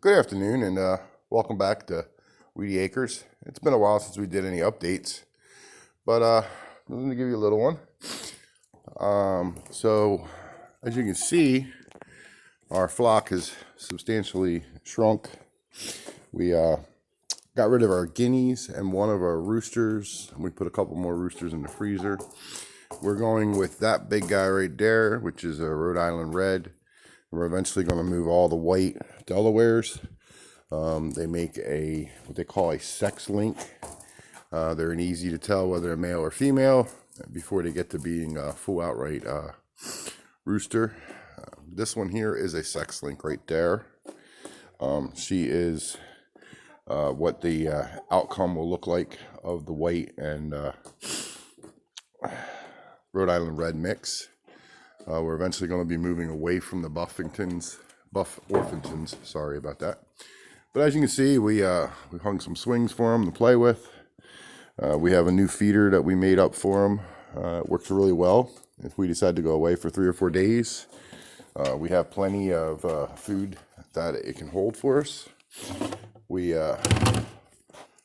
Good afternoon, and welcome back to Weedy Acres. It's been a while since we did any updates, but I'm going to give you a little one. So as you can see, our flock has substantially shrunk. We got rid of our guineas and one of our roosters. We put a couple more roosters in the freezer. We're going with that big guy right there, which is a Rhode Island Red. We're eventually going to move all the white Delawares. They make what they call a sex link. They're an easy to tell whether they're male or female before they get to being a full outright rooster. This one here is a sex link right there. She is what the outcome will look like of the white and Rhode Island Red mix. We're eventually going to be moving away from the Buff Orphingtons. Sorry about that. But as you can see, we hung some swings for them to play with. We have a new feeder that we made up for them. It works really well. If we decide to go away for 3 or 4 days, we have plenty of food that it can hold for us. We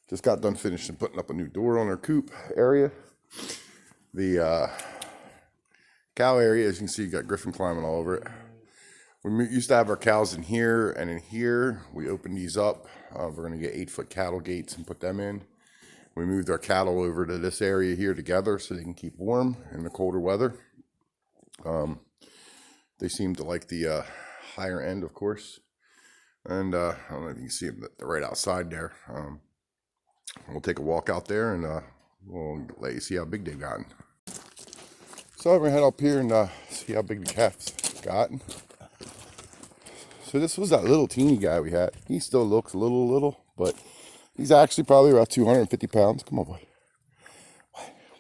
just got done finishing putting up a new door on our coop area. The cow area, as you can see, you got griffin climbing all over it. We used to have our cows in here and in here. We opened these up. We're going to get 8-foot cattle gates and put them in. We moved our cattle over to this area here together so they can keep warm in the colder weather. They seem to like the higher end, of course. And I don't know if you can see them, they're right outside there. We'll take a walk out there and we'll let you see how big they've gotten. So I'm going to head up here and see how big the calf's gotten. So this was that little teeny guy we had. He still looks a little, but he's actually probably about 250 pounds. Come on, boy.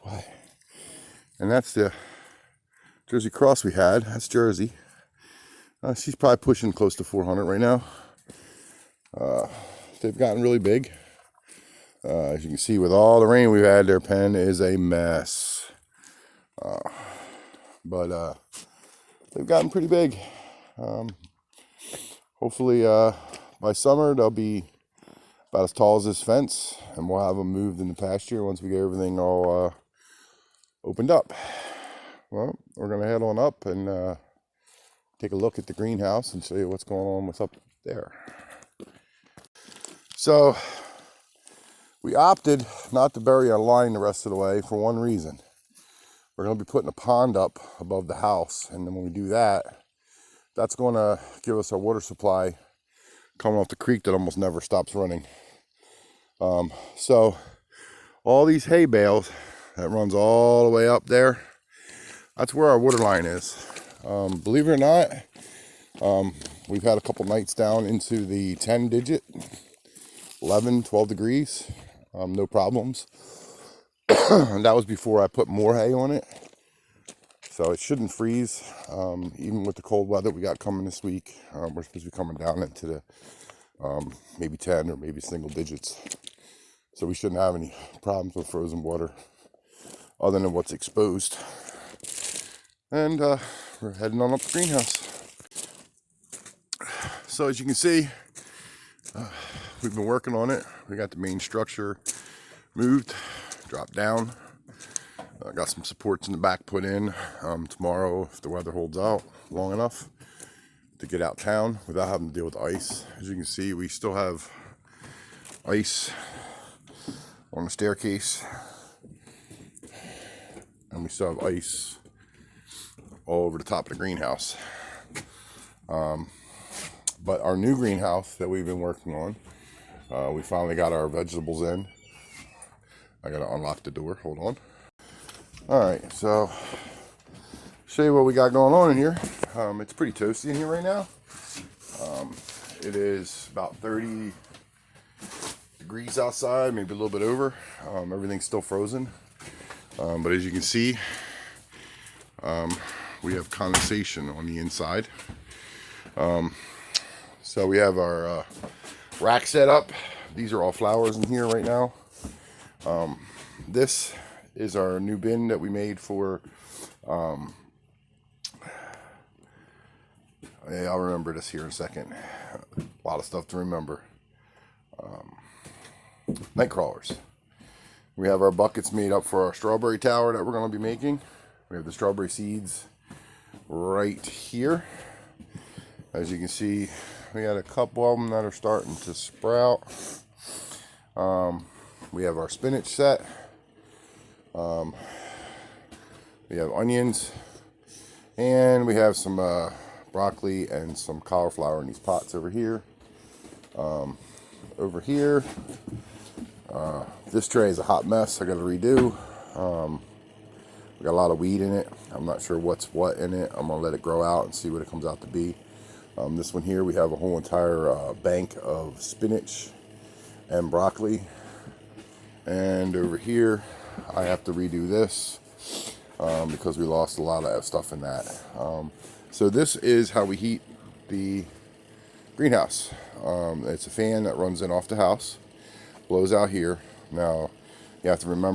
Why? And that's the Jersey Cross we had. That's Jersey. She's probably pushing close to 400 right now. They've gotten really big. As you can see, with all the rain we've had, their pen is a mess. But they've gotten pretty big. Hopefully by summer they'll be about as tall as this fence, and we'll have them moved in the pasture once we get everything all opened up. Well, we're going to head on up and take a look at the greenhouse and show you what's going on with up there. So we opted not to bury our line the rest of the way for one reason. We're going to be putting a pond up above the house, and then when we do that, that's going to give us our water supply coming off the creek that almost never stops running. So all these hay bales that runs all the way up there, that's where our water line is. Believe it or not, we've had a couple nights down into the 10 digit, 11, 12 degrees, no problems. And that was before I put more hay on it. So it shouldn't freeze, even with the cold weather we got coming this week. We're supposed to be coming down into the maybe 10 or maybe single digits. So we shouldn't have any problems with frozen water other than what's exposed. And we're heading on up the greenhouse. So as you can see, we've been working on it. We got the main structure moved, dropped down. Got some supports in the back put in. Tomorrow, if the weather holds out long enough, to get out town without having to deal with ice. As you can see, we still have ice on the staircase, and we still have ice all over the top of the greenhouse. But our new greenhouse that we've been working on, we finally got our vegetables in. I gotta unlock the door, hold on. All right, so show you what we got going on in here. It's pretty toasty in here right now. It is about 30 degrees outside, maybe a little bit over. Everything's still frozen. But as you can see, we have condensation on the inside. So we have our rack set up. These are all flowers in here right now. This is our new bin that we made for Yeah, I'll remember this here in a second. A lot of stuff to remember. Night crawlers. We have our buckets made up for our strawberry tower that we're going to be making. We have the strawberry seeds right here. As you can see, we got a couple of them that are starting to sprout. We have our spinach set. We have onions. And we have some broccoli and some cauliflower in these pots over here. Over here, this tray is a hot mess. I got to redo. We got a lot of weed in it. I'm not sure what's what in it. I'm gonna let it grow out and see what it comes out to be. This one here, we have a whole entire bank of spinach and broccoli. And over here, I have to redo this because we lost a lot of stuff in that. So this is how we heat the greenhouse. It's a fan that runs in off the house, blows out here. Now, you have to remember